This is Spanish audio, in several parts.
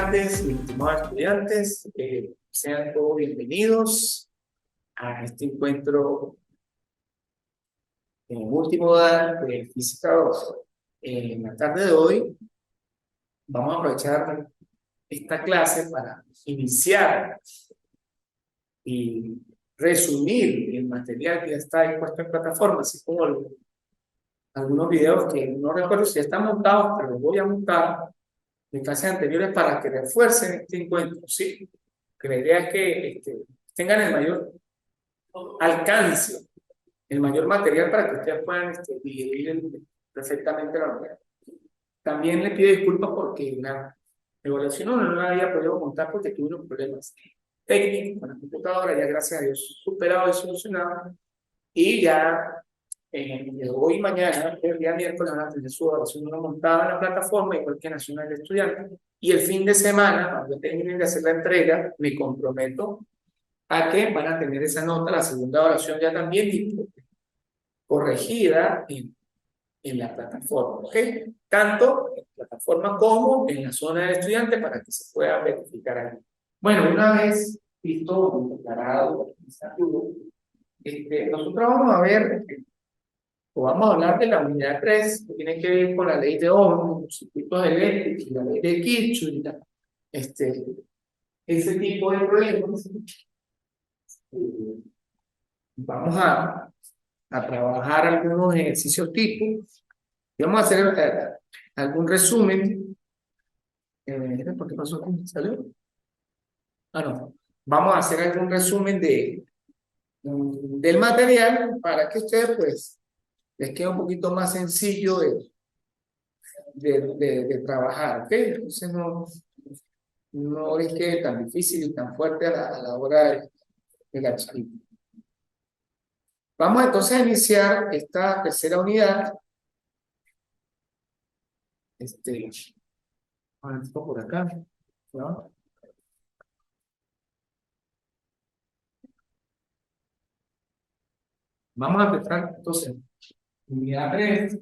tardes, mis estimados estudiantes. Sean todos bienvenidos a este encuentro en el último día de Física 2. En la tarde de hoy vamos a aprovechar esta clase para iniciar y resumir el material que ya está expuesto en plataforma, así como algunos videos que no recuerdo si ya están montados, pero los voy a montar de clases anteriores para que refuercen este encuentro, ¿sí? Que la idea es que tengan el mayor alcance, el mayor material para que ustedes puedan dividir perfectamente la unidad. También les pido disculpas porque la evaluación no la había podido montar porque tuve unos problemas técnicos con la computadora, ya gracias a Dios superado y solucionado, y ya hoy y mañana, el día miércoles, van a tener su evaluación montada en la plataforma, igual que Nacional de Estudiantes. Y el fin de semana, cuando terminen de hacer la entrega, me comprometo a que van a tener esa nota, la segunda evaluación ya también corregida en la plataforma, ¿ok? Tanto en la plataforma como en la zona del estudiante para que se pueda verificar ahí. Bueno, una vez visto, declarado, nosotros vamos a ver o vamos a hablar de la unidad 3, que tiene que ver con la ley de Ohm, los circuitos eléctricos, y la ley de Kirchhoff, ese tipo de problemas. Vamos a trabajar algunos ejercicios tipo, y vamos a hacer algún resumen. ¿Por qué pasó? ¿Salió? Ah, no. Vamos a hacer algún resumen del material para que ustedes, pues, les quede un poquito más sencillo de trabajar, ¿ok? Entonces no es que tan difícil y tan fuerte a la hora de la charla. Vamos entonces a iniciar esta tercera unidad. Por acá, ¿no? Vamos a empezar entonces, unidad 3.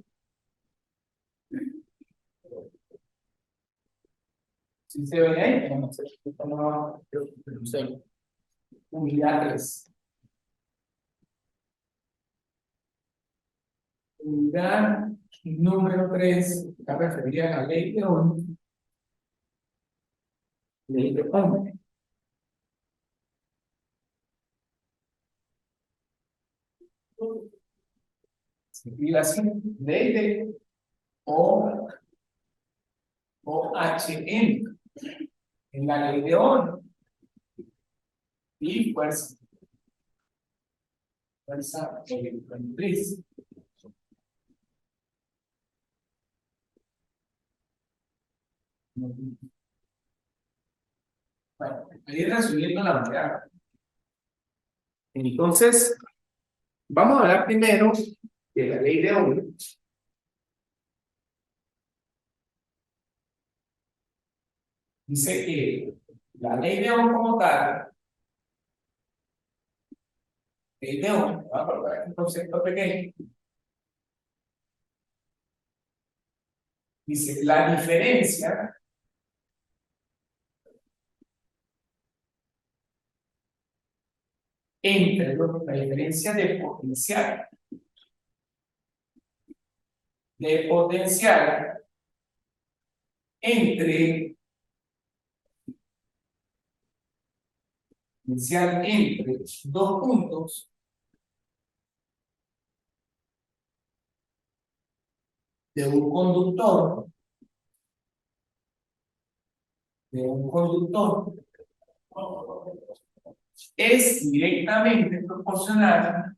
¿Sí se ve ahí? Vamos a hacer unidad 3. Unidad número 3 está referida a la ley de Ohm. Ley de Ohm. Se escribe así, ley de Ohm, OHM, en la ley de Ohm. Y fuerza electromotriz. Bueno, ahí resumiendo la unidad. Entonces, vamos a hablar primero de la ley de Ohm. Dice que la ley de Ohm como tal, ley de Ohm, vamos a colocar un concepto pequeño. Dice la diferencia entre la diferencia de potencial entre dos puntos de un conductor es directamente proporcional,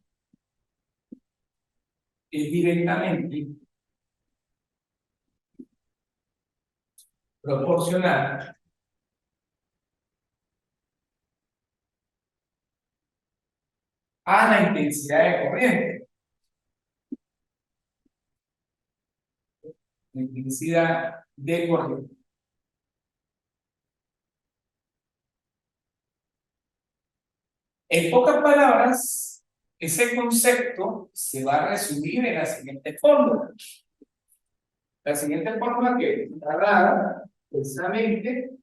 a la intensidad de corriente. La intensidad de corriente. En pocas palabras, ese concepto se va a resumir en la siguiente fórmula. La siguiente fórmula que está dada precisamente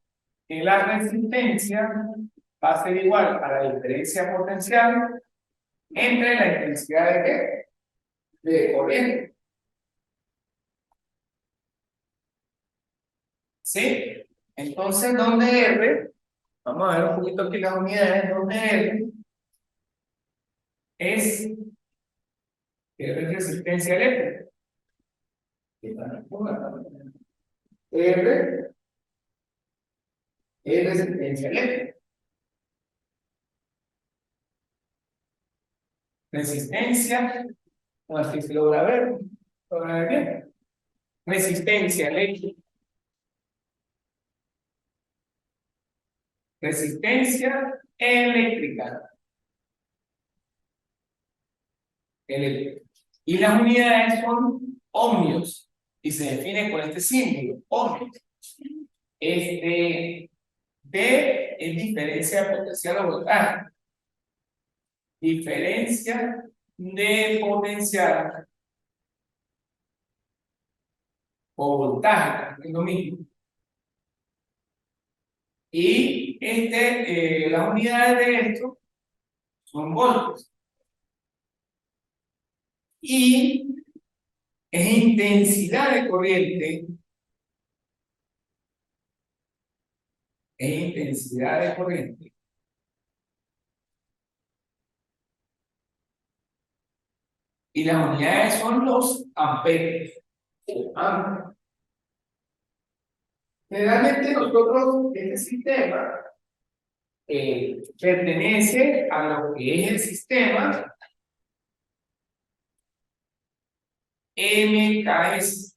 que la resistencia va a ser igual a la diferencia potencial entre la intensidad de ¿qué? De corriente. ¿Sí? Entonces, ¿dónde R? Vamos a ver un poquito aquí las unidades. ¿Dónde R es, R es resistencia eléctrica? R es resistencia eléctrica. Resistencia, no sé si se logra ver. ¿Logra ver bien? Resistencia eléctrica. Resistencia eléctrica. Eléctrica. Y las unidades son ohmios. Y se define con este símbolo, ohmios. D es diferencia de potencial o voltaje. Diferencia de potencial o voltaje, es lo mismo. Y las unidades de esto son voltios. Y es intensidad de corriente. Es intensidad de corriente. Y las unidades son los amperios. Amperes. Generalmente nosotros, este sistema pertenece a lo que es el sistema MKS.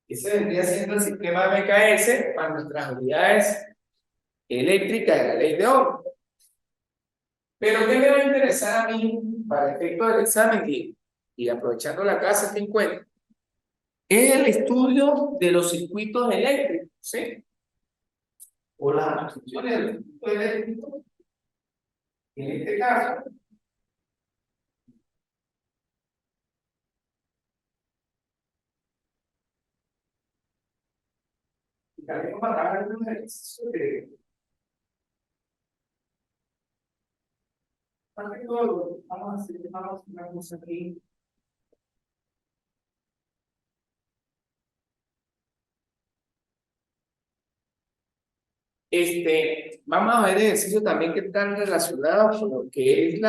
Ese vendría siendo el sistema MKS para nuestras unidades eléctricas de la ley de Ohm. Pero ¿qué me va a interesar a mí para el efecto del examen y aprovechando la clase que encuentro? Es el estudio de los circuitos eléctricos, ¿sí? O las funciones de los circuitos eléctricos. En este caso, también vamos a dar algunos ejercicios de más que todo, vamos a hacer una cosa aquí. Vamos a ver ejercicios también que están relacionados con lo que es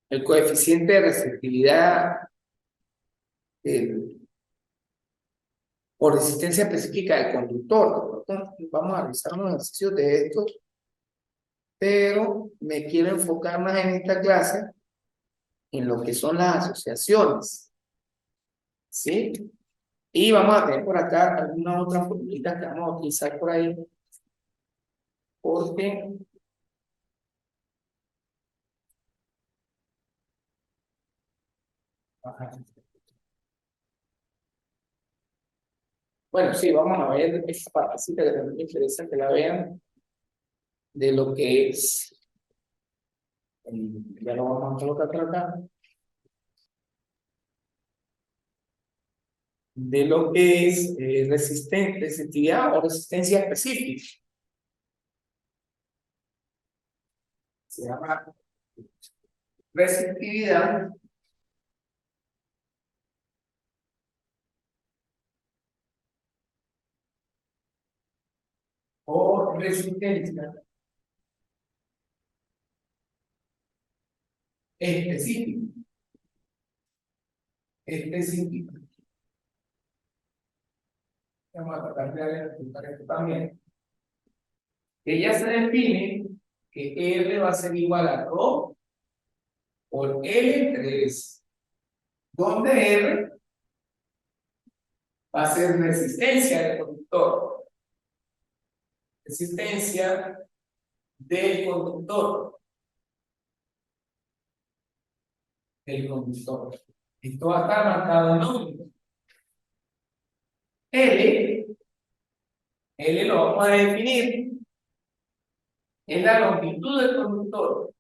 el coeficiente de receptividad o resistencia específica del conductor. Vamos a realizar unos ejercicios de esto, pero me quiero enfocar más en esta clase en lo que son las asociaciones, ¿sí? Y vamos a tener por acá algunas otras formulitas que vamos a utilizar por ahí, porque ajá. Bueno, sí, vamos a ver esta partecita que también me interesa que la vean de lo que es, ya lo vamos a colocar por acá, de lo que es resistividad o resistencia específica. Se llama resistividad o resistencia específica. Específica. Vamos a tratar de explicar esto también. Ella se define que R va a ser igual a ρ por L entre S, donde R va a ser resistencia del conductor. Resistencia del conductor. Del conductor. Esto va a estar marcado en números. L lo vamos a definir, es la longitud del conductor.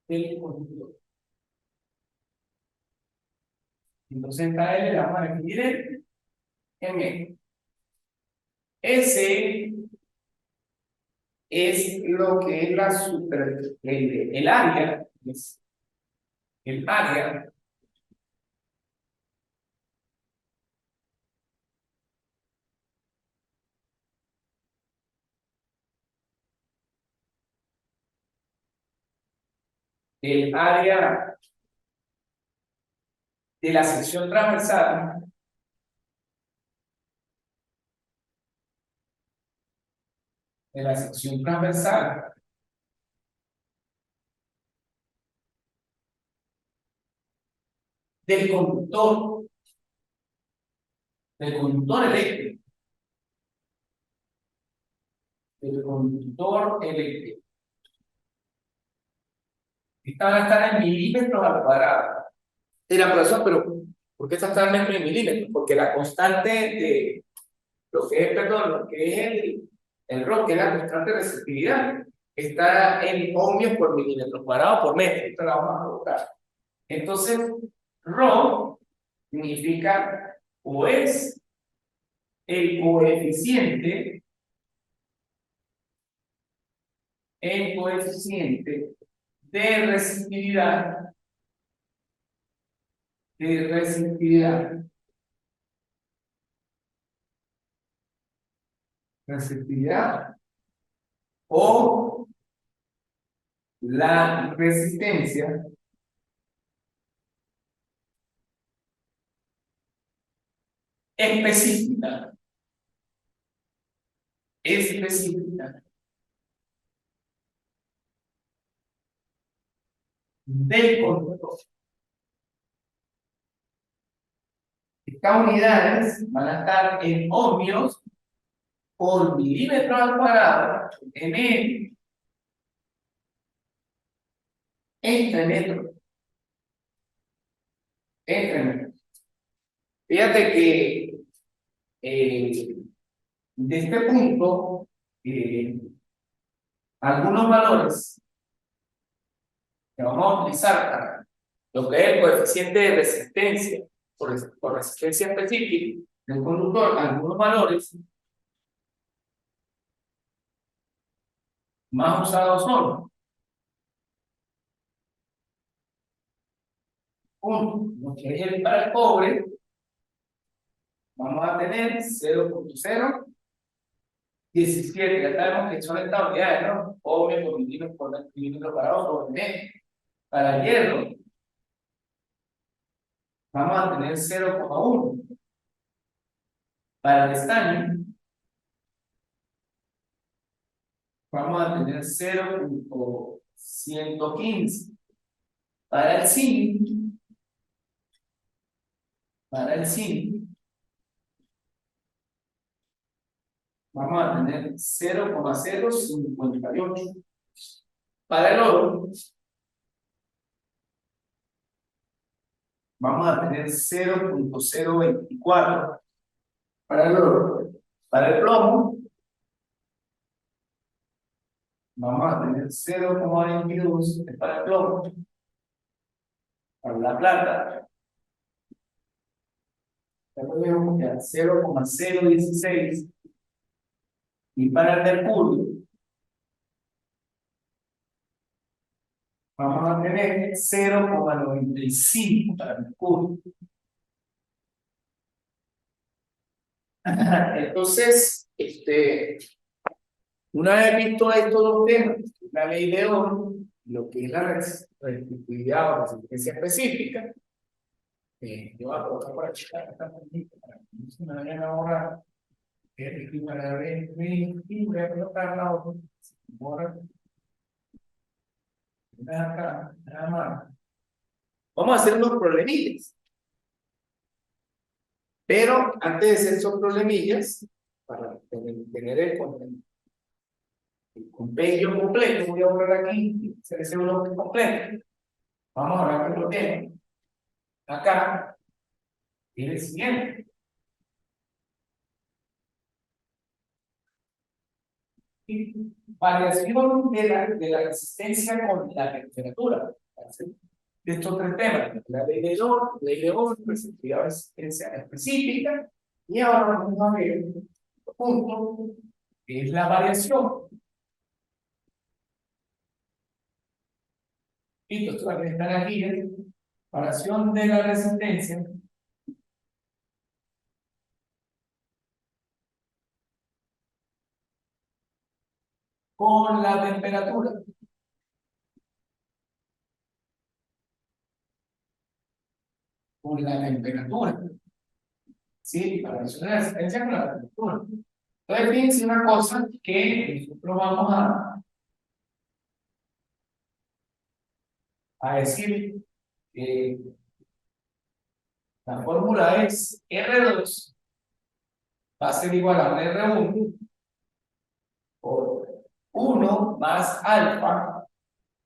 Del conductor. Entonces esta L la vamos a definir en M. S es lo que es la el área, es el área el área de la sección transversal del conductor, del conductor eléctrico, del conductor eléctrico. Esta va a estar en milímetros al cuadrado. Dirá, profesor, pero ¿por qué está en metros y milímetros? Porque la constante de lo que es, perdón, lo que es el RO, que es la constante de receptividad, está en ohmios por milímetros cuadrados por metro. Esto la vamos a colocar. Entonces, ρ significa o es el coeficiente de resistividad, de resistividad, resistividad o la resistencia específica, específica del conductor. Estas unidades van a estar en ohmios por milímetro al cuadrado, en entre metros. Entre metros. Fíjate que de este punto, algunos valores que vamos a utilizar para lo que es el coeficiente de resistencia por resistencia específica del conductor, algunos valores más usados son: uno, lo que es el para el cobre, vamos a tener 0.017, ya sabemos que son estas unidades, ¿no? Ohmios por milímetro cuadrado sobre metro. Para el hierro, vamos a tener 0.1. Para el estaño, vamos a tener 0.115. Para el zinc, para el zinc, vamos a tener 0.058. Para el oro, vamos a tener 0.024. Para el oro. Para el plomo, vamos a tener 0.22 para el plomo. Para la plata, ya lo vemos que 0.016. Y para el mercurio, vamos a tener 0.95 para el mercurio. Entonces, una vez visto estos dos temas, la ley de Ohm, lo que es la resistividad o resistencia específica, yo voy a colocar por aquí para que no se me vayan a borrar. Voy a colocar la otra. Borra. Acá, nada más. Vamos a hacer unos problemillas. Pero antes de hacer esos problemillas, para tener el compendio completo, voy a borrar aquí, hacer ese bloque completo. Vamos a ver qué lo tengo. Acá es el siguiente. Variación de la resistencia con la temperatura. de estos tres temas, la ley de Ohm, ley de Ohm, resistividad específica, y ahora vamos a ver otro punto, que es la variación. Y esto que están aquí es variación de la resistencia con la temperatura. Con la temperatura. ¿Sí? Variación de la resistencia con la temperatura. Entonces, fíjense una cosa que nosotros vamos a decir que la fórmula es R2 va a ser igual a un R1 por 1 más alfa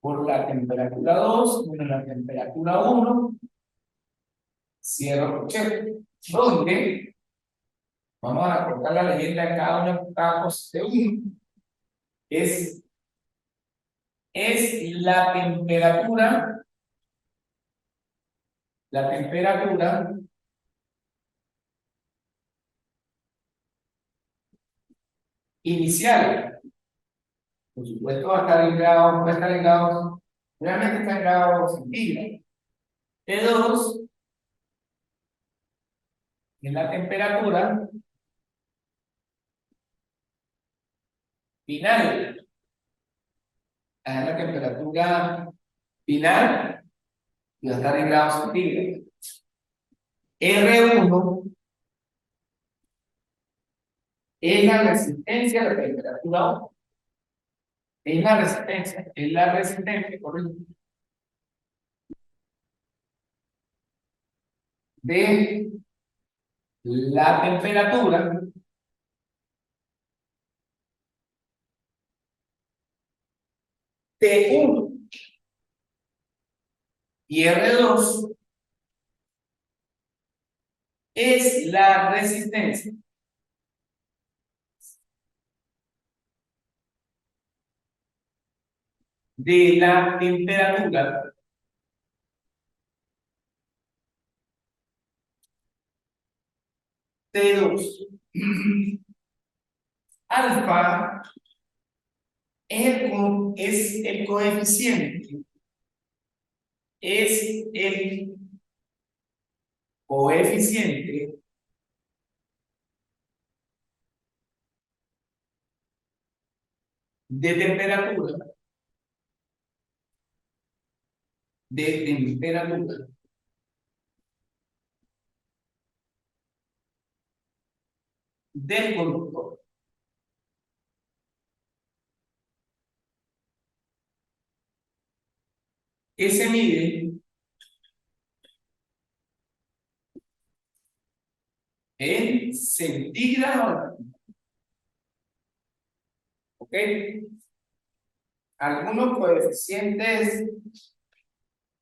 por la temperatura 2 menos la temperatura 1, cierro corchete, donde vamos a colocar la leyenda de cada una de cada cosa de 1. Es la temperatura inicial. Por supuesto, va a estar en grados, va a estar en grados, realmente está en grados centígrados. T2 es la temperatura final. Es la temperatura final y va a estar en grados centígrados. R1 es la resistencia a la temperatura 1. Es la resistencia, correcto, de la temperatura T1 y R2 es la resistencia de la temperatura T2. Alfa es el coeficiente, es el coeficiente de temperatura, del conductor. Que se mide en centígrados. ¿Ok? Algunos coeficientes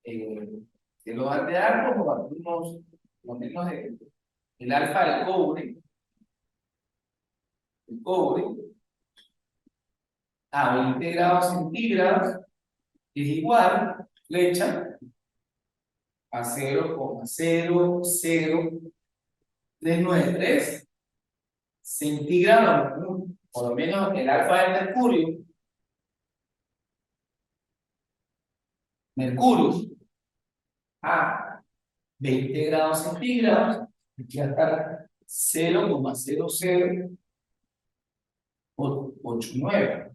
de los aldeanos o algunos, lo menos el alfa del cobre, a 20 grados centígrados es igual, flecha, a 0,00393 centígrados, ¿no? Por lo menos el alfa del mercurio a 20 grados centígrados, aquí va a estar 0,0089.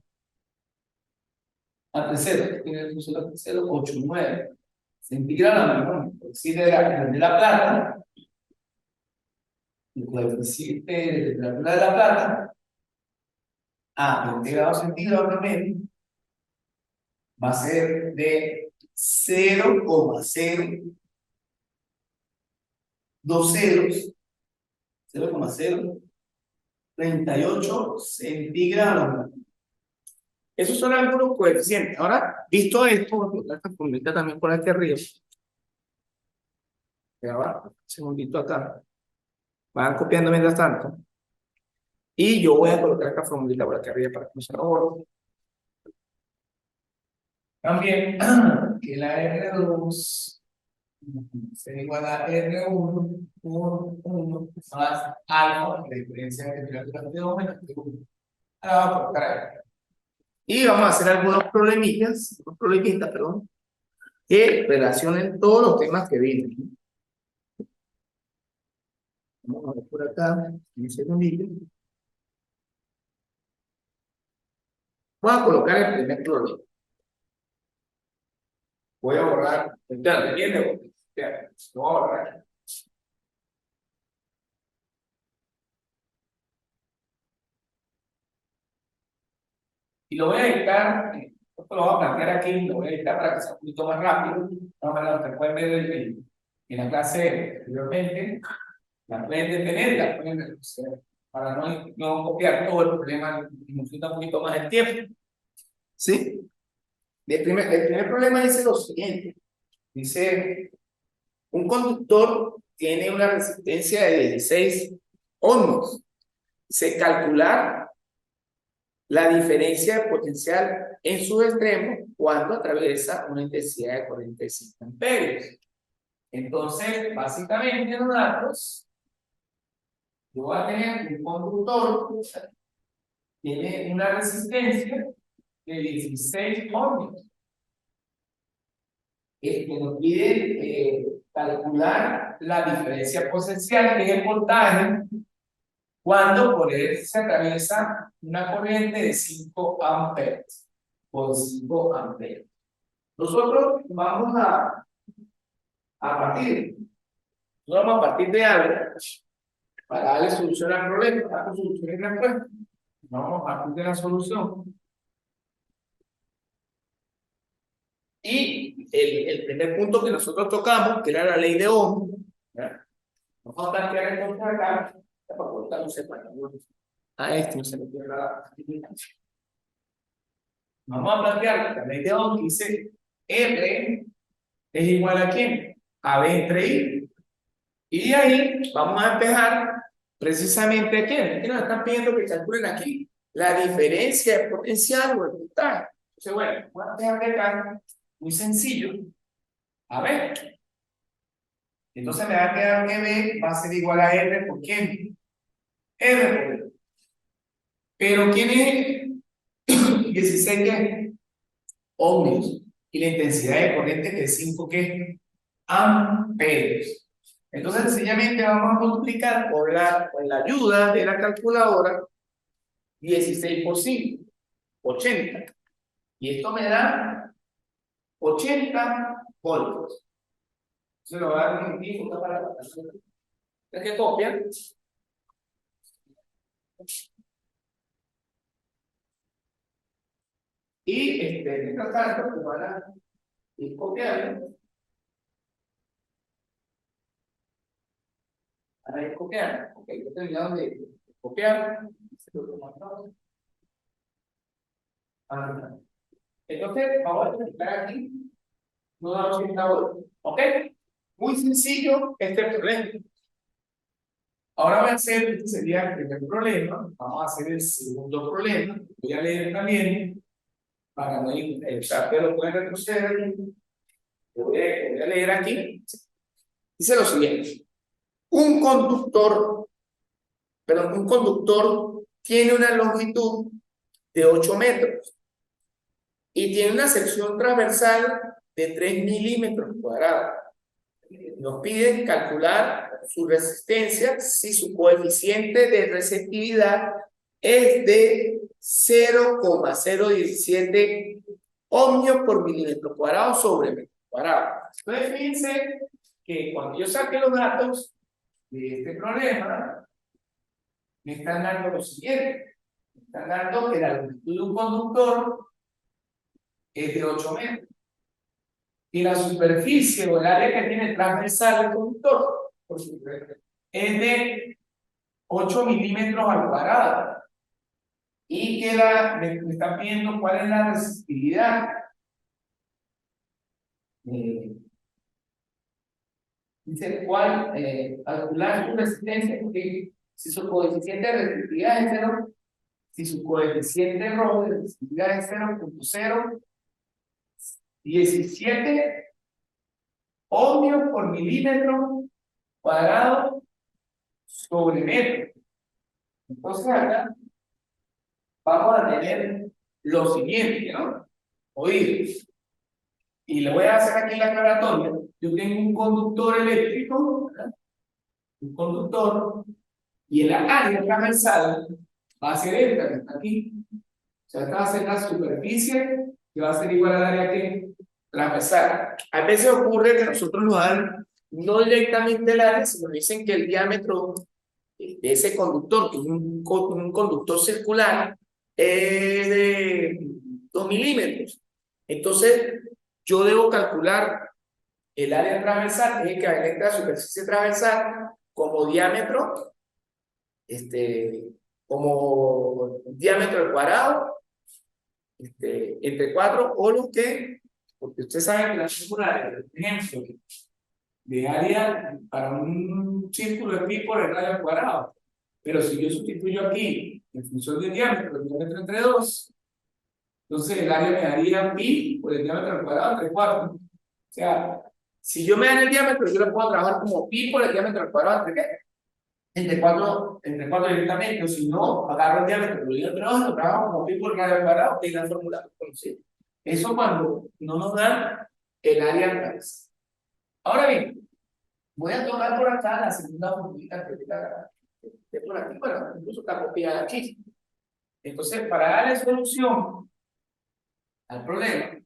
A 0, tiene el 0,89 centígrados, ¿no? Sí, de la plata, el coeficiente de temperatura de la plata a 20 grados centígrados también va a ser de 0,038 centígrados. Esos son algunos coeficientes. Ahora, visto esto, voy a colocar esta formulita también por aquí arriba. Y ahora, un segundito acá. Van copiando mientras tanto. Y yo voy a colocar esta formulita por aquí arriba para que no se me borre. También que la R2 será igual a R1 por 1 más alfa, la diferencia de temperaturas de 2 menos de 1. Ah, por caray. Y vamos a hacer algunos problemitas, perdón, que relacionen todos los temas que vimos, ¿no? Vamos a ver por acá, un segundillo. Voy a colocar el primer problema. Voy a borrar, ya, ¿entiendes? Ya, lo voy a borrar. Y lo voy a editar, esto lo voy a plantear aquí, lo voy a editar para que sea un poquito más rápido. No me lo que pueden ver en la clase anteriormente, la pueden detener, la pueden, o sea, para no copiar todo el problema, y nos quita un poquito más el tiempo. ¿Sí? El primer problema dice lo siguiente. Dice, un conductor tiene una resistencia de 16 ohmios. Se calcular la diferencia de potencial en sus extremos cuando atraviesa una intensidad de 45 amperios. Entonces, básicamente en los datos, yo voy a tener un conductor que tiene una resistencia de 16 ohmios. Que nos pide calcular la diferencia potencial en el voltaje cuando por él se atraviesa una corriente de 5 amperes por 5 amperes. Nosotros vamos a partir de algo para darle solución al problema, dar solución y respuesta. Vamos a partir de la solución. Y el primer punto que nosotros tocamos, que era la ley de Ohm, ¿verdad? Vamos a plantear entonces acá, para cortar un separador. A este no se le pierda la explicación. Vamos a plantear la ley de Ohm que dice R es igual a ¿quién? A B entre I. Y de ahí vamos a despejar precisamente a quién. ¿Qué nos están pidiendo que calculen aquí? La diferencia de potencial o el voltaje. Entonces, bueno, voy a dejar de acá, muy sencillo. A ver. Entonces me va a quedar que B va a ser igual a R por quién. R por B. Pero ¿quién es 16 qué? Ohmios. Y la intensidad de corriente que es 5 ¿qué? Amperes. Entonces, sencillamente vamos a multiplicar con la ayuda de la calculadora 16 por 5, 80. Y esto me da 80 voltios. Se lo voy a dar un momentito para la persona que copia. Y mientras tanto, pues van a ir copiando. Van a ir copiando. Ok, yo he terminado de copiar. Entonces, vamos a multiplicar aquí. No da 80 voltios. ¿Ok? Muy sencillo este problema. Ahora voy a hacer, este sería el primer problema. Vamos a hacer el segundo problema. Voy a leer también, para no ir, que lo pueden retroceder. Voy a leer aquí. Dice lo siguiente. Un conductor tiene una longitud de 8 metros y tiene una sección transversal de 3 milímetros cuadrados. Nos piden calcular su resistencia si su coeficiente de receptividad es de 0,017 ohmios por milímetro cuadrado sobre metro cuadrado. Entonces, fíjense que cuando yo saque los datos de este problema, me están dando lo siguiente. Me están dando que la longitud de un conductor es de 8 metros. Y la superficie o el área que tiene transversal el conductor, por supuesto, es de 8 milímetros al cuadrado. Y que me están pidiendo cuál es la resistividad. Dice cuál, calcular su resistencia, porque si su coeficiente de resistividad es 0, si su coeficiente de resistividad es 0,0 17 ohmios por milímetro cuadrado sobre metro. Entonces acá vamos a tener lo siguiente, ¿no? Oír. Y le voy a hacer aquí la aclaratoria. Yo tengo un conductor eléctrico, ¿verdad? Un conductor, y el área transversal va a ser esta que está aquí. O sea, esta va a ser la superficie que va a ser igual al área que transversal. A veces ocurre que nosotros nos dan no directamente el área, sino dicen que el diámetro de ese conductor, que es un conductor circular, es de 2 milímetros. Entonces, yo debo calcular el área transversal, que es el equivalente a la superficie transversal, como diámetro, como diámetro al cuadrado, entre 4, o lo que, porque ustedes saben que la fórmula, por ejemplo, de área para un círculo es pi por el radio al cuadrado. Pero si yo sustituyo aquí en función del diámetro entre 2, entonces el área me daría pi por el diámetro al cuadrado entre 4. O sea, si yo me dan el diámetro, yo lo puedo trabajar como pi por el diámetro al cuadrado entre qué? Entre 4 directamente. O si no, agarro el diámetro, lo digo entre 2, lo trabajo como pi por el radio al cuadrado, que es la fórmula conocida. Eso cuando no nos dan el área transversal. Ahora bien, voy a tocar por acá la segunda formulita que de por aquí, bueno, incluso está copiada aquí. Entonces, para darle solución al problema,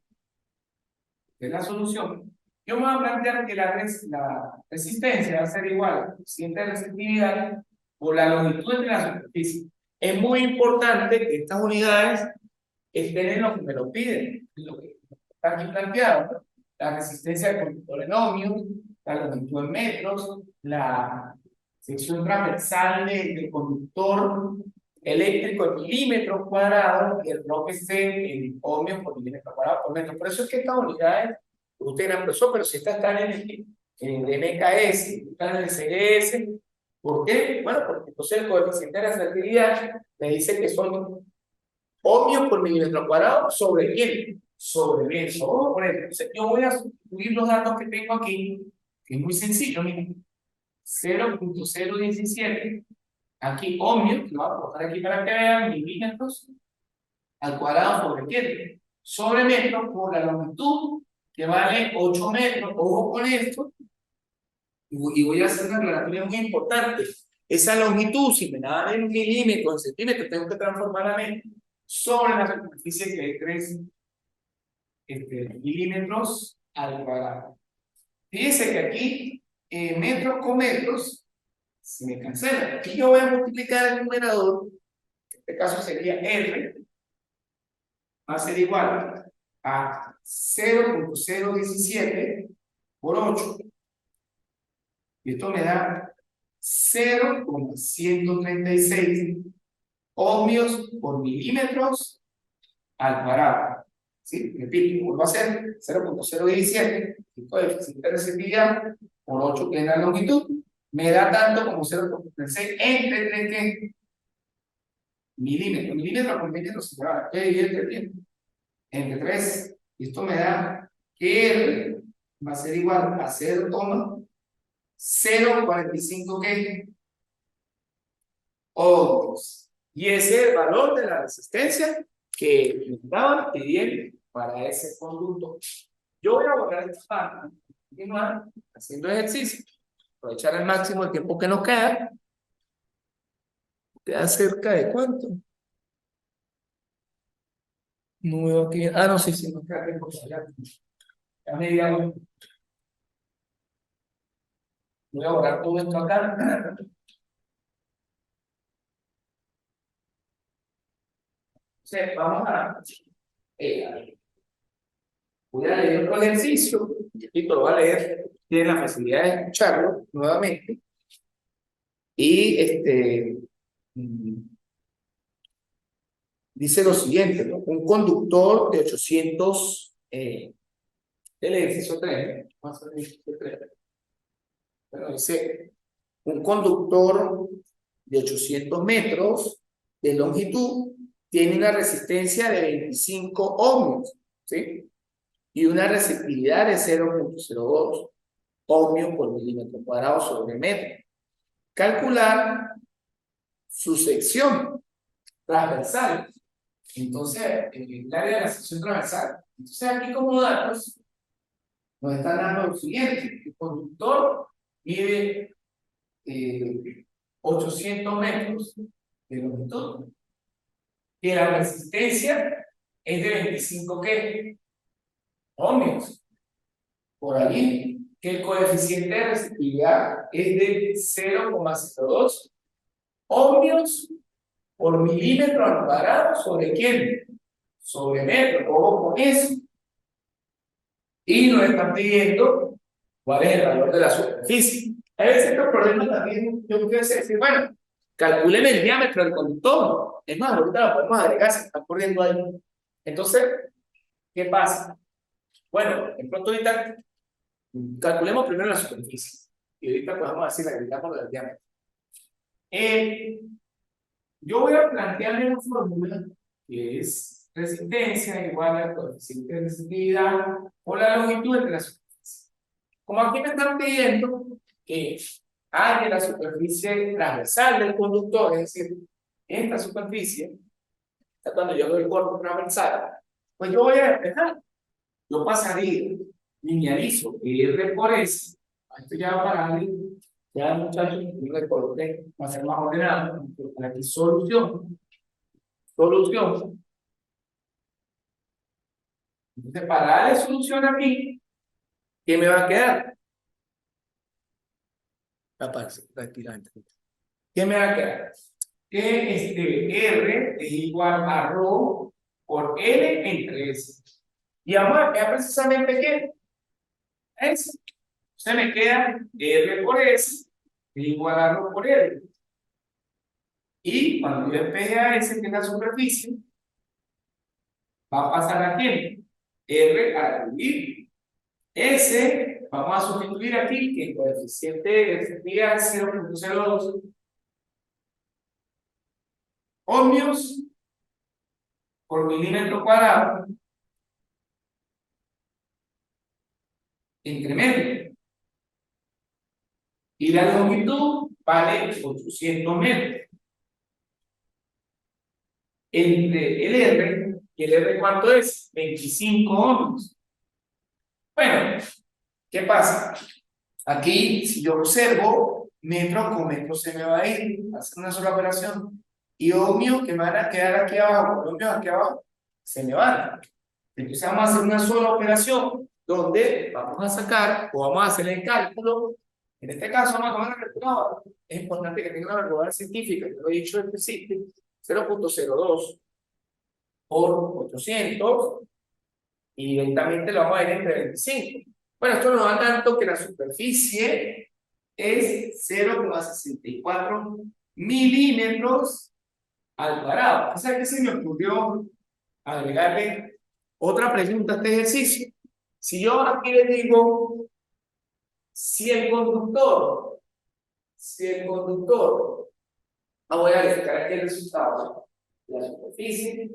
que es la solución, yo me voy a plantear que la resistencia va a ser igual al coeficiente de resistividad por la longitud de la superficie. Es muy importante que estas unidades estén en lo que me lo piden, lo que está aquí planteado, ¿no? La resistencia del conductor en ohmios, la longitud en metros, la sección transversal del conductor eléctrico en milímetros cuadrados y el bloque C en ohmios por milímetro cuadrado por metro. Por eso es que estas unidades, usted era profesor, pero si estas están en el MKS, están en el CGS, ¿por qué? Bueno, porque entonces el coeficiente de la selectividad me dice que son ohmios por milímetro cuadrado sobre quién, sobre metro. Vamos a poner, entonces yo voy a sustituir los datos que tengo aquí, que es muy sencillo, miren, 0.017, aquí ohmios, lo voy a poner aquí para que vean, milímetros al cuadrado sobre quién, sobre metro por la longitud, que vale 8 metros. Ojo con esto, y voy a hacer una aclaración muy importante. Esa longitud, si me la dan en milímetros, en centímetros, tengo que transformarla a metros sobre la superficie que es 3 milímetros al cuadrado. Fíjense que aquí, metros con metros, se me cancela. Aquí yo voy a multiplicar el numerador, en este caso sería R, va a ser igual a 0.017 por 8. Y esto me da 0.136 ohmios por milímetros al cuadrado. ¿Sí? Repito, vuelvo a hacer 0.017, el coeficiente de resistividad por 8, que es la longitud, me da tanto como 0.36 entre 3 milímetros. Milímetros por milímetro se va a dividir entre 3. Y esto me da que R va a ser igual a 0.045 ohmios. Y ese es el valor de la resistencia que me estaban pidiendo para ese conducto. Yo voy a borrar esta parte, continuar haciendo ejercicio, aprovechar al máximo el tiempo que nos queda. ¿Queda cerca de cuánto? No veo aquí. Ah, no, sí, sí, nos queda tiempo. Ya me digan. Voy a borrar todo esto acá. Entonces, vamos a voy a leer otro ejercicio, y lo voy a leer, tienen la facilidad de escucharlo nuevamente, y dice lo siguiente, ¿no? Un conductor de 800, el ejercicio 3, vamos a hacer el ejercicio 3, bueno, dice, un conductor de 800 metros de longitud tiene una resistencia de 25 ohmios, ¿sí? y una receptividad de 0.02 ohmios por milímetro cuadrado sobre metro. Calcular su sección transversal. Entonces, el área de la sección transversal. Entonces, aquí como datos nos están dando lo siguiente. El conductor mide 800 metros de longitud. Que la resistencia es de 25 ¿qué? Ohmios. Por allí. Que el coeficiente de resistividad es de 0,02 ohmios por milímetro al cuadrado. ¿Sobre quién? Sobre metro. Ojo con eso. Y nos están pidiendo cuál es el valor de la superficie. A veces estos problemas también, yo quiero decir, bueno, calculen el diámetro del conductor. Es más, ahorita lo podemos agregar, se está corriendo ahí. Entonces, ¿qué pasa? Bueno, de pronto ahorita calculemos primero la superficie. Y ahorita podemos decir, agregamos el diámetro. Yo voy a plantearle una fórmula que es resistencia igual al coeficiente de resistividad por la longitud de la superficie. Como aquí me están pidiendo que haya la superficie transversal del conductor, es decir, esta superficie, cuando yo doy el corte transversal, pues yo voy a despejar. Yo pasaría, linealizo R por S, esto ya va para alguien, ya muchachos, yo le coloqué, va a ser más ordenado, aquí solución. Entonces, para darle solución aquí, ¿qué me va a quedar? ¿Qué me va a quedar? Que R es igual a ρ por L entre S. Y vamos a quedar precisamente ¿qué? S. Se me queda R por S es igual a ρ por L. Y cuando yo despeje a S, que es la superficie, va a pasar a quién? R a dividir. S, vamos a sustituir aquí que el coeficiente de efectividad es 0.02 ohmios por milímetro cuadrado entre metro. Y la longitud vale 800 metros. Entre el R, ¿y el R cuánto es? 25 ohmios. Bueno, ¿qué pasa? Aquí, si yo observo, metro con metro se me va a ir, va a hacer una sola operación. Y ohmios que van a quedar aquí abajo, ohmios aquí abajo, se me van. Entonces vamos a hacer una sola operación donde vamos a sacar o vamos a hacer el cálculo. En este caso vamos a tomar la calculadora. Es importante que tenga una calculadora científica, yo lo he dicho al principio, 0.02 por 800 y directamente lo vamos a ir entre 25. Bueno, esto nos da tanto que la superficie es 0,64 milímetros al cuadrado. O sea que se me ocurrió agregarle otra pregunta a este ejercicio. Si yo aquí le digo, si el conductor, voy a verificar aquí el resultado de la superficie,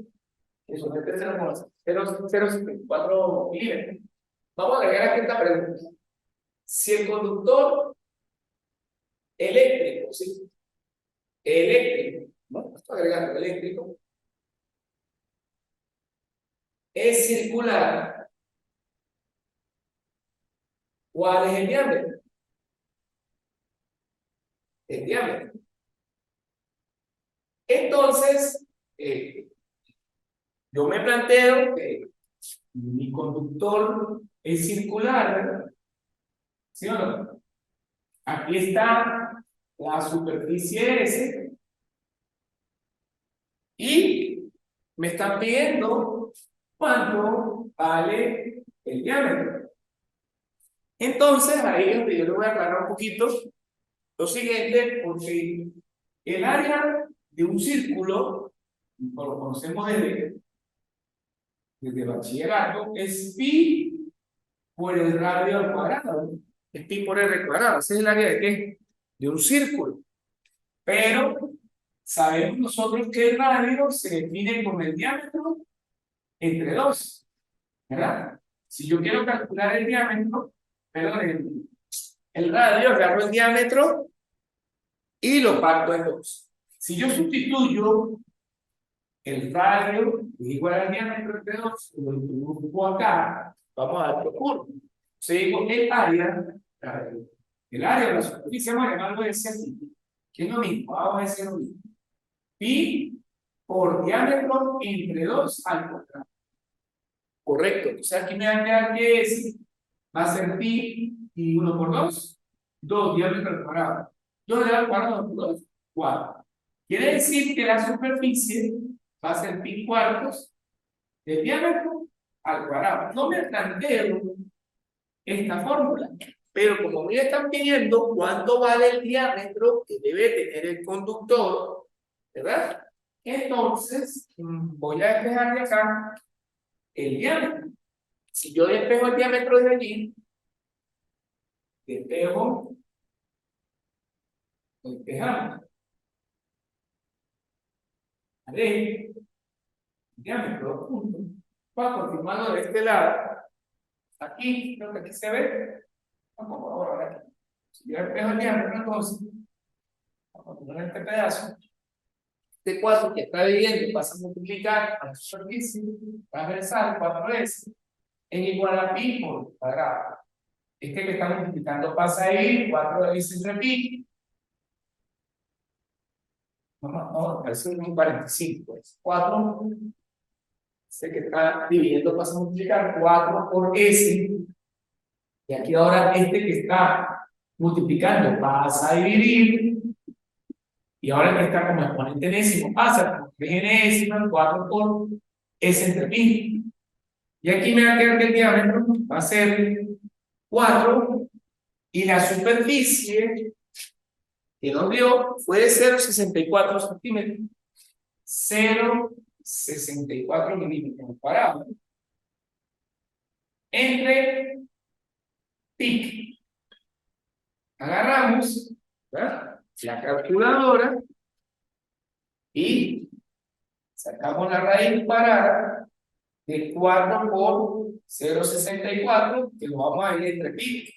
que son 0,074 milímetros. Vamos a agregar aquí esta pregunta. Si el conductor eléctrico, ¿sí? Eléctrico, ¿no? Estoy agregando eléctrico. Es circular. ¿Cuál es el diámetro? El diámetro. Entonces, yo me planteo que mi conductor es circular, ¿verdad? ¿Sí o no? Aquí está la superficie S y me están pidiendo cuánto vale el diámetro. Entonces, ahí es donde yo le voy a aclarar un poquito lo siguiente, porque el área de un círculo, como lo conocemos desde bachillerato, es pi por el radio al cuadrado. Es pi por r cuadrado. Ese es el área de ¿qué? De un círculo. Pero sabemos nosotros que el radio se define con el diámetro entre 2, ¿verdad? Si yo quiero calcular el diámetro, perdón, el radio, agarro el diámetro y lo parto en dos. Si yo sustituyo el radio es igual al diámetro entre dos, lo introdujo acá, vamos a dar por curva. Entonces digo, el área de la superficie, vamos a llamarlo ese aquí, que es lo mismo, vamos a decir lo mismo. Pi por diámetro entre 2 al cuadrado. Correcto, entonces aquí me va a quedar que es, va a ser pi y 1 por 2, 2 diámetro al cuadrado. 2 diámetro al cuadrado por 2, 4. Quiere decir que la superficie va a ser pi cuartos de diámetro al cuadrado. No me planteo esta fórmula, pero como me están pidiendo cuánto vale el diámetro que debe tener el conductor, ¿verdad? Entonces, voy a despejar de acá el diámetro. Si yo despejo el diámetro de allí, despejamos. Haré diámetro, punto. Confirmando de este lado. Aquí, creo que aquí se ve. Vamos a borrar aquí. Si yo despejo el diámetro, entonces, vamos a poner este pedazo. Este 4 que está dividiendo pasa a multiplicar a la superficie transversal 4 veces en igual a pi por cuadrado. Este que está multiplicando pasa ahí, 4 veces entre pi. No, parece un 45, pues. 4, este que está dividiendo pasa a multiplicar 4 por s. Y aquí ahora este que está multiplicando pasa a dividir. Y ahora que está como exponente enésimo pasa por 3 enésima, 4 por s entre pi. Y aquí me va a quedar que el diámetro va a ser 4 y la superficie que nos dio fue de 0,64 centímetros. 0,64 milímetros cuadrados. Entre pi. Agarramos, ¿verdad?, la calculadora y sacamos la raíz cuadrada de 4 por 0,64, que lo vamos a ir entre pi.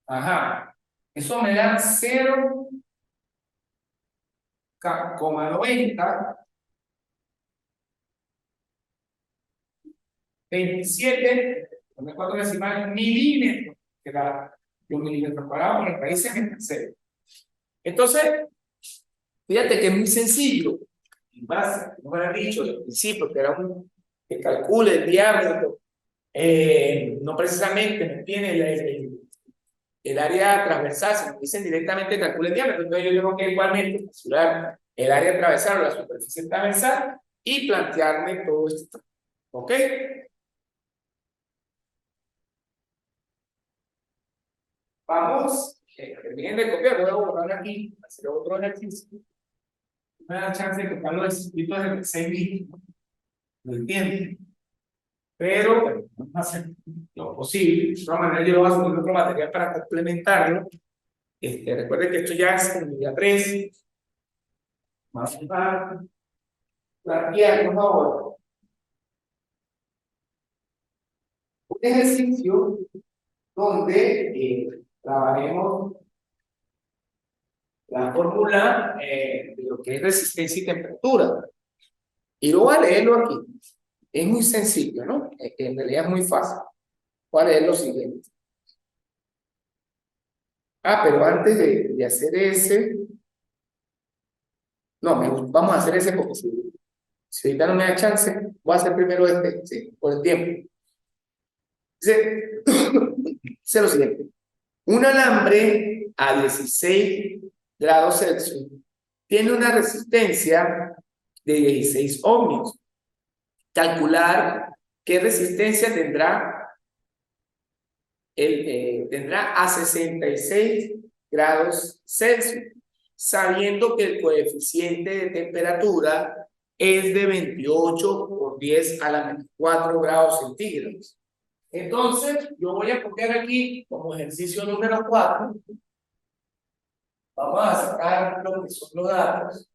Ajá. Eso me da 0,90 27, con 4 decimales, milímetros, que da un milímetro cuadrado con el raíces en cero. Entonces, fíjate que es muy sencillo. En base, como era dicho al principio, que era que calcule el diámetro, no precisamente me tiene el área transversal, si me dicen directamente calcule el diámetro, entonces yo tengo que igualmente calcular el área transversal o la superficie transversal y plantearme todo esto. ¿Ok? Vamos, terminen de copiar, voy a borrar aquí, hacer otro ejercicio. Me da chance de copiar los circuitos del 6 lo entienden, pero bueno, vamos a hacer lo posible. De todas maneras, yo voy a subir otro material para complementarlo. Recuerden que esto ya es en el día 3. Vamos a plantear, por favor, un ejercicio donde trabajemos la fórmula de lo que es resistencia y temperatura. Y lo voy a leerlo aquí. Es muy sencillo, ¿no? En realidad es muy fácil. Voy a leer lo siguiente. Pero antes de hacer ese, no, vamos a hacer ese porque si ahorita no me da chance, voy a hacer primero este, sí, por el tiempo. Dice lo siguiente. Un alambre a 16 grados Celsius tiene una resistencia de 16 ohmios. Calcular qué resistencia tendrá a 66 grados Celsius, sabiendo que el coeficiente de temperatura es de 28 por 10 a la menos 4 grados centígrados. Entonces, yo voy a copiar aquí como ejercicio número 4. Vamos a sacar lo que son los datos.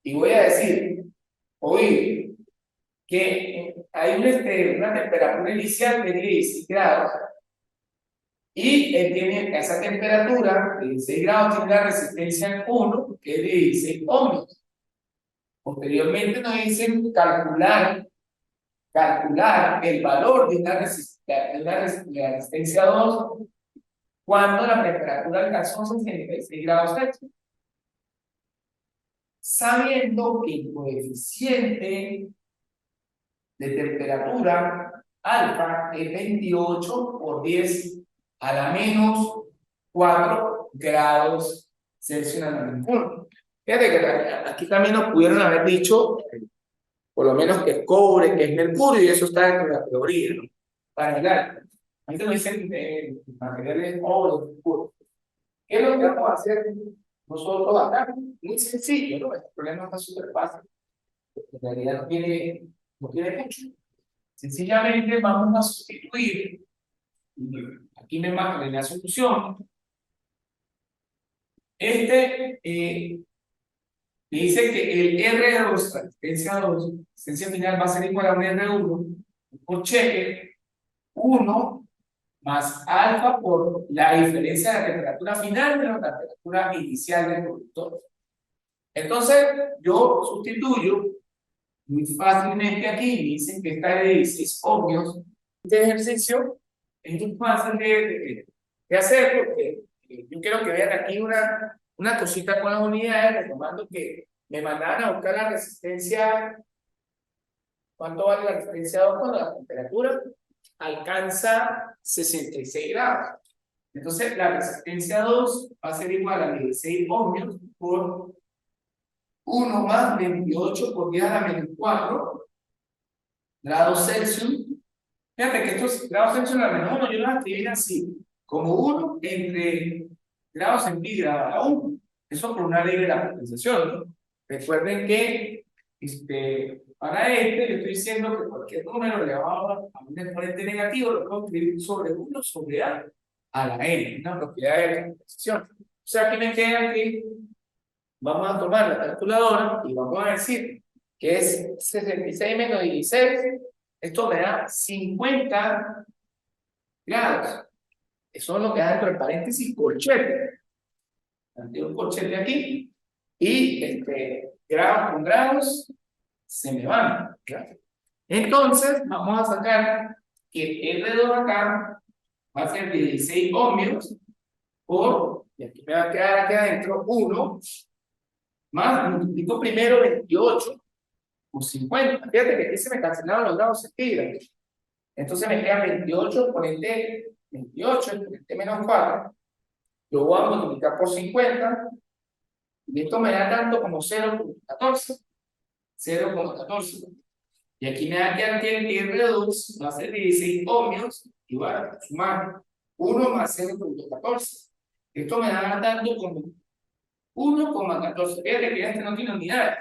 Y voy a decir, oír, que hay una temperatura inicial de 16 grados y tiene esa temperatura de 16 grados, tiene una resistencia 1 que es de 16 ohmios. Posteriormente nos dicen calcular el valor de una resistencia 2 cuando la temperatura alcanzó 66 grados Celsius. Sabiendo que el coeficiente de temperatura alfa es 28 por 10 a la menos 4 grados Celsius en la menos. Fíjate que aquí también nos pudieron haber dicho, por lo menos que es cobre, que es mercurio, y eso está dentro de la teoría, ¿no? Para el aire. A mí me dicen materiales cobre, mercurio. ¿Qué es lo que vamos a hacer nosotros acá? Muy sencillo, ¿no? Este problema está súper fácil. En realidad no tiene mucho. Sencillamente vamos a sustituir, aquí me marca la solución. Dice que el R2, la resistencia final va a ser igual a un R1 por cheque 1 más alfa por la diferencia de la temperatura final menos la temperatura inicial del productor. Entonces, yo sustituyo muy fácilmente aquí, me dicen que está de 16 ohmios. Este ejercicio es muy fácil de hacer porque yo quiero que vean aquí una cosita con las unidades, retomando que me mandaban a buscar la resistencia. ¿Cuánto vale la resistencia 2 cuando la temperatura alcanza 66 grados? Entonces, la resistencia 2 va a ser igual a 16 ohmios por 1 más 28 por 10 a la menos 4 grados Celsius. Fíjate que estos grados Celsius a la menos 1 yo los escribí así, como 1 entre grados centígrados a la 1. Eso por una ley de la potenciación, ¿no? Recuerden que para yo estoy diciendo que cualquier número elevado a un exponente negativo lo puedo escribir sobre 1 sobre a la n, una propiedad de la potenciación. O sea, aquí me queda que vamos a tomar la calculadora y vamos a decir que es 66 menos 16. Esto me da 50 grados. Eso es lo que da dentro del paréntesis colchete. Tengo un colchete aquí. Y grados con grados se me van. ¿Verdad? Entonces, vamos a sacar que R2 acá va a ser 16 ohmios por, y aquí me va a quedar aquí adentro 1 más, multiplico primero 28 por 50. Fíjate que aquí se me cancelaron los grados centígrados. Entonces me queda 28 exponente 28, exponente menos 4. Lo voy a multiplicar por 50. Y esto me da tanto como 0.14. 0.14. Y aquí me da que el R2 va a ser 16 ohmios y voy a sumar 1 más 0.14. Esto me da tanto como 1,14. Fíjate que este no tiene unidades.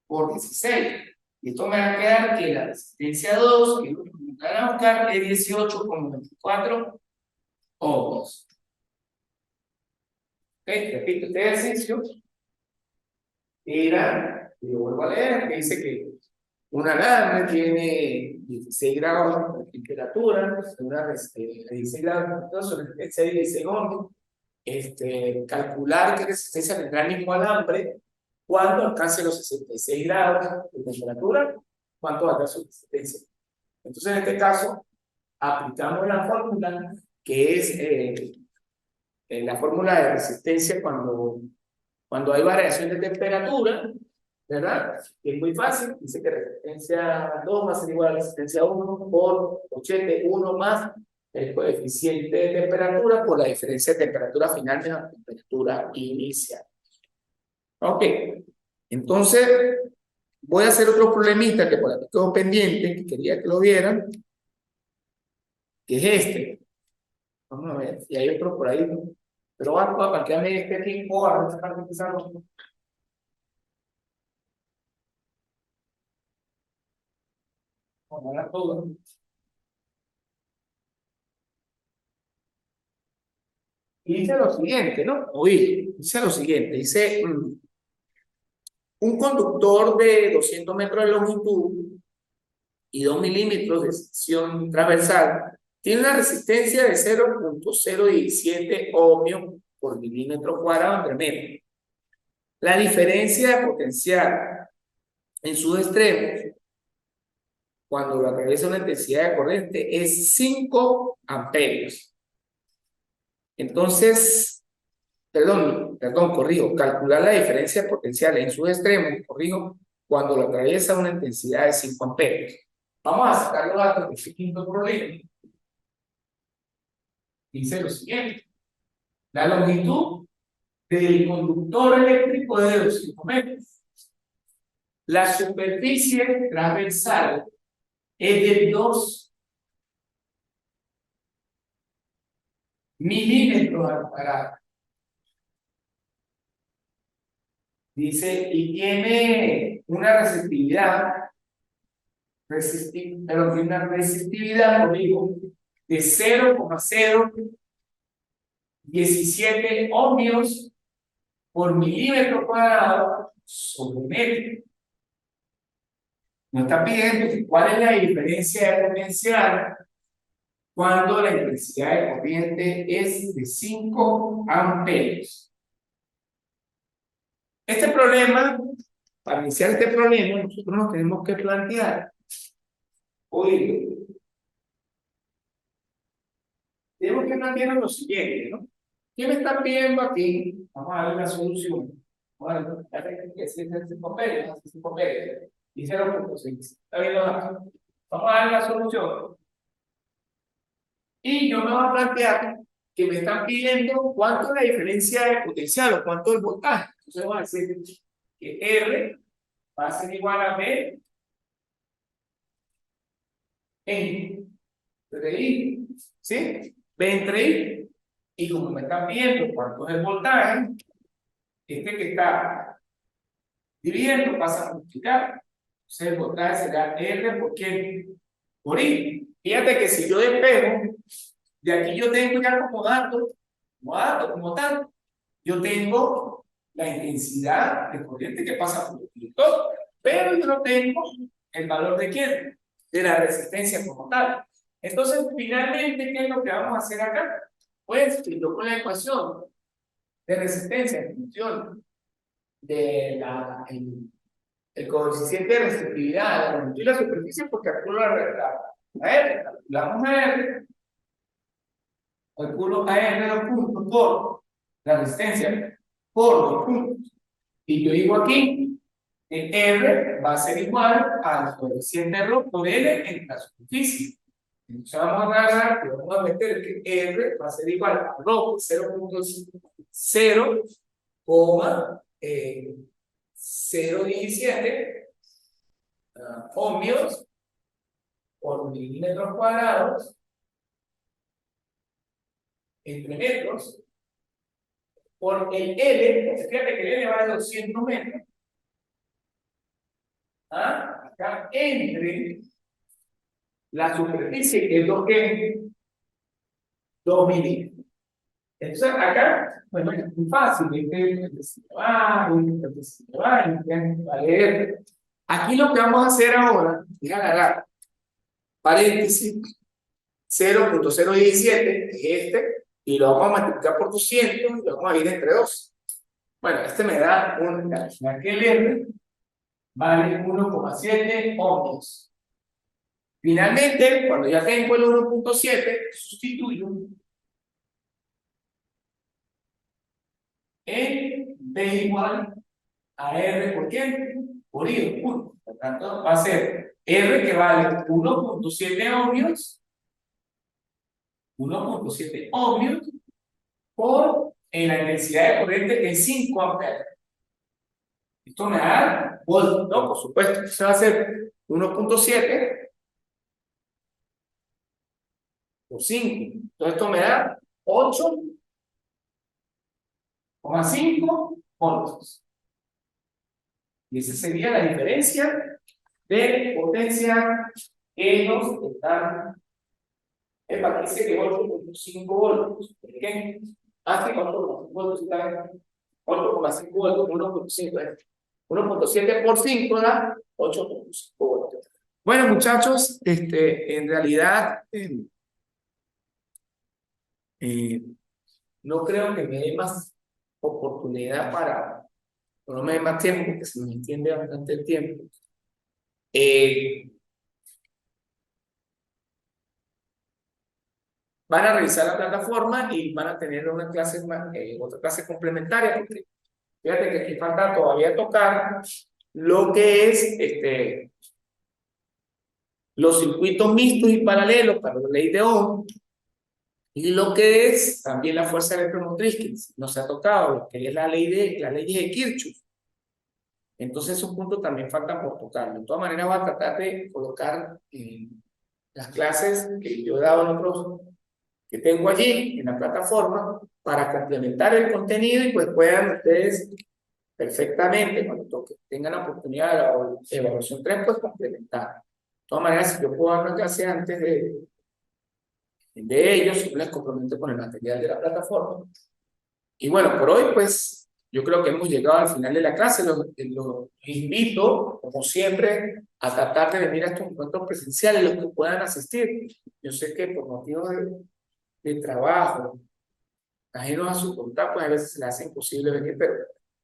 Por 16. Y esto me va a quedar que la resistencia 2, que me van a buscar, es 18,24 ohmios. Ok, repito, este ejercicio era, y lo vuelvo a leer, que dice que una alarma tiene 16 grados de temperatura, una 16 grados de resistencia de 16 ohmios. Calcular qué resistencia tendrá el mismo alambre cuando alcance los 66 grados de temperatura, cuánto va a dar su resistencia. Entonces, en este caso, aplicamos la fórmula que es la fórmula de resistencia cuando hay variación de temperatura, ¿verdad? Es muy fácil, dice que resistencia 2 va a ser igual a resistencia 1 por 1 más el coeficiente de temperatura por la diferencia de temperatura final de la temperatura inicial. Ok, entonces voy a hacer otro problemita que por aquí quedó pendiente, que quería que lo vieran, que es este. Vamos a ver, si hay otro por ahí, ¿no? Pero para que me este tiempo, a ver si para empezar. Vamos a ver todo. Y dice lo siguiente, ¿no? Oye, dice lo siguiente, dice un conductor de 200 metros de longitud y 2 milímetros de sección transversal, tiene una resistencia de 0.017 ohmios por milímetro cuadrado entre metros. La diferencia de potencial en sus extremos, cuando lo atraviesa una intensidad de corriente, es 5 amperios. Entonces, corrijo, calcular la diferencia de potencial en sus extremos, corrijo, cuando lo atraviesa una intensidad de 5 amperios. Vamos a sacar los datos de este quinto problema. Dice lo siguiente: la longitud del conductor eléctrico es de 200 metros. La superficie transversal es de 2 milímetros al cuadrado. Dice, y tiene una resistividad, conmigo, de 0,017 ohmios por milímetro cuadrado sobre metro. Nos está pidiendo cuál es la diferencia de potencial cuando la intensidad de corriente es de 5 amperios. Este problema, para iniciar este problema, nosotros nos tenemos que plantear, tenemos que plantear lo siguiente, ¿no? ¿Qué me están pidiendo aquí? Vamos a ver la solución. Bueno, ya tengo que decir este papel, y 0.6. ¿Está bien? Vamos a ver la solución. Y yo me voy a plantear que me están pidiendo cuánto es la diferencia de potencial o cuánto es el voltaje. Entonces voy a decir que R va a ser igual a B entre I, ¿sí? B entre I. Y como me están pidiendo cuánto es el voltaje, este que está dividiendo pasa a multiplicar. Entonces el voltaje será R por ¿qué? Por I. Fíjate que si yo despejo, de aquí yo tengo ya como dato, como tal, yo tengo la intensidad de corriente que pasa por el conductor, pero yo no tengo el valor de ¿quién? De la resistencia como tal. Entonces, finalmente, ¿qué es lo que vamos a hacer acá? Pues, yo con la ecuación de resistencia en función de el coeficiente de restrictividad de la longitud y la superficie, porque calculo la R, calculamos a R, calculo a R los puntos por la resistencia por los puntos. Y yo digo aquí, el R va a ser igual al coeficiente ρ por L en la superficie. Entonces vamos a agarrar, que vamos a meter que R va a ser igual a ρ 0.017 ohmios por milímetros cuadrados entre metros por el L. Fíjate que el L va de 200 metros. Acá entre la superficie, que es 2 milímetros. Entonces acá, bueno, es muy fácil, aquí lo que vamos a hacer ahora es agarrar paréntesis 0.017, es este, y lo vamos a multiplicar por 200 y lo vamos a dividir entre 2. Bueno, este me da aquel R vale 1,7 ohmios. Finalmente, cuando ya tengo el 1.7, sustituyo en B igual a R por qué? Por I, 1. Por tanto, va a ser R que vale 1.7 ohmios, 1.7 ohmios por la intensidad de corriente que es 5 amperes. Esto me da voltios, ¿no? Por supuesto, esto va a ser 1.7 por 5. Entonces esto me da 8,5 voltios. Y esa sería la diferencia de potencia que nos están. Parece que 8,5 voltios. ¿Por qué? Hace 8,5 voltios. 8,5 voltios, 1.5. 1.7 por 5 da 8,5 voltios. Bueno, muchachos, en realidad eh, no creo que me dé más oportunidad no me dé más tiempo, porque se me entiende bastante el tiempo. Van a revisar la plataforma y van a tener una clase otra clase complementaria, porque fíjate que aquí falta todavía tocar lo que es los circuitos mixtos y paralelos para la ley de Ohm, y lo que es también la fuerza electromotriz, que no se ha tocado, lo que es la ley de Kirchhoff. Entonces esos puntos también faltan por tocar. De todas maneras voy a tratar de colocar las clases que yo he dado en otros que tengo allí en la plataforma para complementar el contenido y pues puedan ustedes perfectamente, cuando tengan la oportunidad de la evaluación 3 pues complementar. De todas maneras, si yo puedo dar una clase antes de ellos, yo les comprometo con el material de la plataforma. Y bueno, por hoy pues yo creo que hemos llegado al final de la clase. Los invito, como siempre, a tratar de venir a estos encuentros presenciales, los que puedan asistir. Yo sé que por motivos de trabajo, ajenos a su voluntad, pues a veces se les hace imposible venir, pero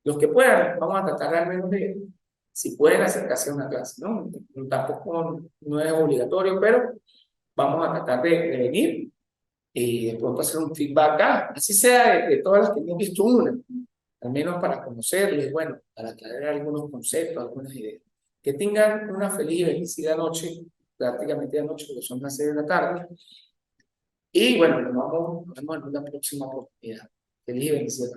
los que puedan, vamos a tratar al menos de, si pueden acercarse a una clase, ¿no? Tampoco no es obligatorio, pero vamos a tratar de venir y de pronto hacer un feedback acá, así sea de todas las que hemos visto una, al menos para conocerles, bueno, para aclarar algunos conceptos, algunas ideas. Que tengan una feliz y bendecida noche, prácticamente de noche, porque son las 6 de la tarde. Y bueno, nos vemos en una próxima oportunidad. Feliz y bendecida.